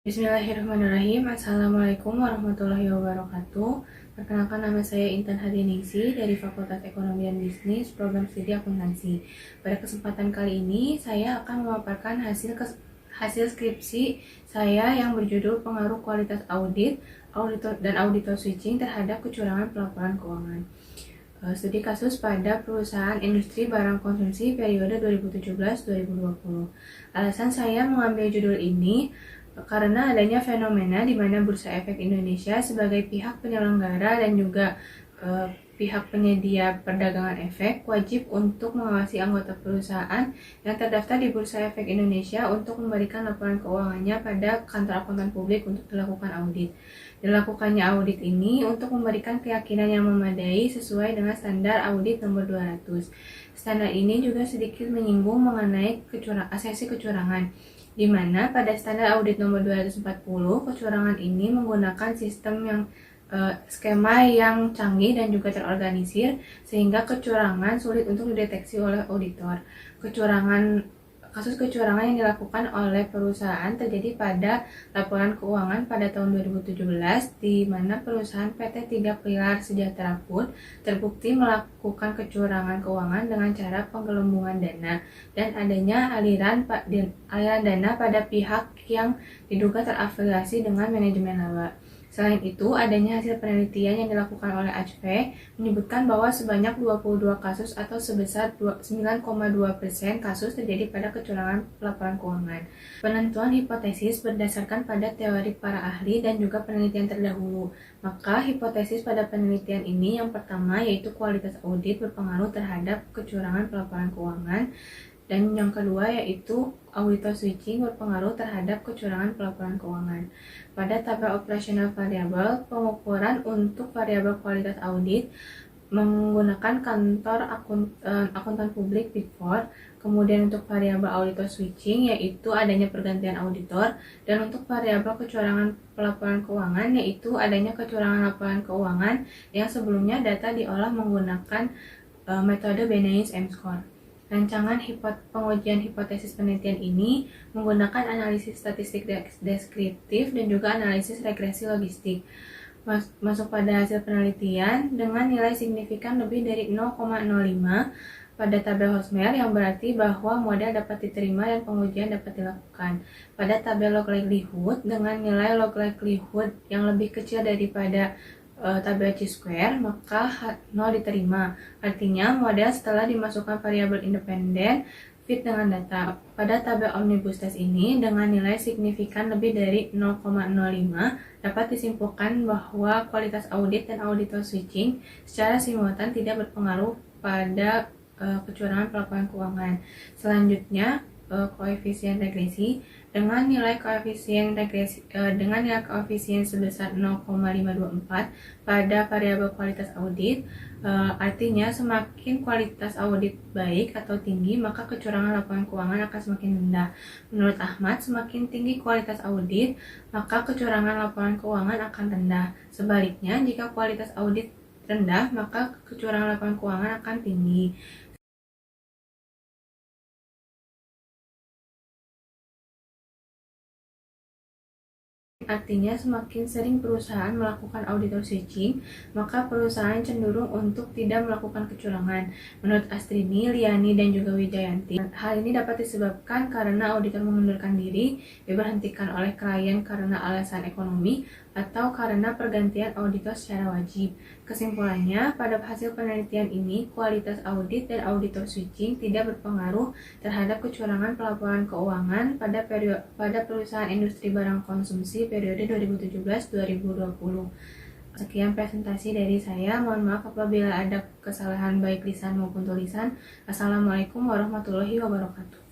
Bismillahirrahmanirrahim. Assalamualaikum warahmatullahi wabarakatuh. Perkenalkan, nama saya Intan Hadiningsi dari Fakultas Ekonomi dan Bisnis, Program Studi Akuntansi. Pada kesempatan kali ini, saya akan memaparkan hasil skripsi saya yang berjudul Pengaruh Kualitas Audit, dan Auditor Switching terhadap Kecurangan Pelaporan Keuangan. Studi kasus pada perusahaan industri barang konsumsi periode 2017-2020. Alasan saya mengambil judul ini karena adanya fenomena di mana Bursa Efek Indonesia sebagai pihak penyelenggara dan juga pihak penyedia perdagangan efek wajib untuk mengawasi anggota perusahaan yang terdaftar di Bursa Efek Indonesia untuk memberikan laporan keuangannya pada kantor akuntan publik untuk dilakukan audit. Dilakukannya audit ini untuk memberikan keyakinan yang memadai sesuai dengan standar audit nomor 200. Standar ini juga sedikit menyinggung mengenai asesi kecurangan, di mana pada standar audit nomor 240, kecurangan ini menggunakan sistem yang skema yang canggih dan juga terorganisir, sehingga kecurangan sulit untuk dideteksi oleh auditor. Kasus kecurangan yang dilakukan oleh perusahaan terjadi pada laporan keuangan pada tahun 2017, di mana perusahaan PT Tiga Pilar Sejahtera Food terbukti melakukan kecurangan keuangan dengan cara penggelembungan dana dan adanya aliran dana pada pihak yang diduga terafiliasi dengan manajemen laba. Selain itu, adanya hasil penelitian yang dilakukan oleh ACV menyebutkan bahwa sebanyak 22 kasus atau sebesar 9,2% kasus terjadi pada kecurangan pelaporan keuangan. Penentuan hipotesis berdasarkan pada teori para ahli dan juga penelitian terdahulu. Maka hipotesis pada penelitian ini yang pertama yaitu kualitas audit berpengaruh terhadap kecurangan pelaporan keuangan. Dan yang kedua yaitu auditor switching berpengaruh terhadap kecurangan pelaporan keuangan. Pada tabel operasional variabel, pengukuran untuk variabel kualitas audit menggunakan kantor akuntan publik Big Four. Kemudian untuk variabel auditor switching yaitu adanya pergantian auditor, dan untuk variabel kecurangan pelaporan keuangan yaitu adanya kecurangan laporan keuangan yang sebelumnya data diolah menggunakan metode Benayes M-Score. Rancangan pengujian hipotesis penelitian ini menggunakan analisis statistik deskriptif dan juga analisis regresi logistik. Masuk pada hasil penelitian dengan nilai signifikan lebih dari 0,05 pada tabel Hosmer, yang berarti bahwa model dapat diterima dan pengujian dapat dilakukan. Pada tabel log likelihood dengan nilai log likelihood yang lebih kecil daripada tabel chi-square, maka 0 diterima. Artinya model setelah dimasukkan variabel independen fit dengan data. Pada tabel omnibus test ini dengan nilai signifikan lebih dari 0,05 dapat disimpulkan bahwa kualitas audit dan auditor switching secara simultan tidak berpengaruh pada kecurangan pelaporan keuangan. Selanjutnya koefisien regresi dengan nilai koefisien sebesar 0,524 pada variabel kualitas audit. Artinya semakin kualitas audit baik atau tinggi, maka kecurangan laporan keuangan akan semakin rendah. Menurut Ahmad, semakin tinggi kualitas audit, maka kecurangan laporan keuangan akan rendah. Sebaliknya, jika kualitas audit rendah, maka kecurangan laporan keuangan akan tinggi. Artinya semakin sering perusahaan melakukan auditor switching, maka perusahaan cenderung untuk tidak melakukan kecurangan. Menurut Astrini, Liani, dan juga Wijayanti, hal ini dapat disebabkan karena auditor mengundurkan diri, diberhentikan oleh klien karena alasan ekonomi, atau karena pergantian auditor secara wajib. Kesimpulannya, pada hasil penelitian ini, kualitas audit dan auditor switching tidak berpengaruh terhadap kecurangan pelaporan keuangan pada perusahaan industri barang konsumsi periode 2017-2020. Sekian presentasi dari saya. Mohon maaf apabila ada kesalahan baik lisan maupun tulisan. Assalamualaikum warahmatullahi wabarakatuh.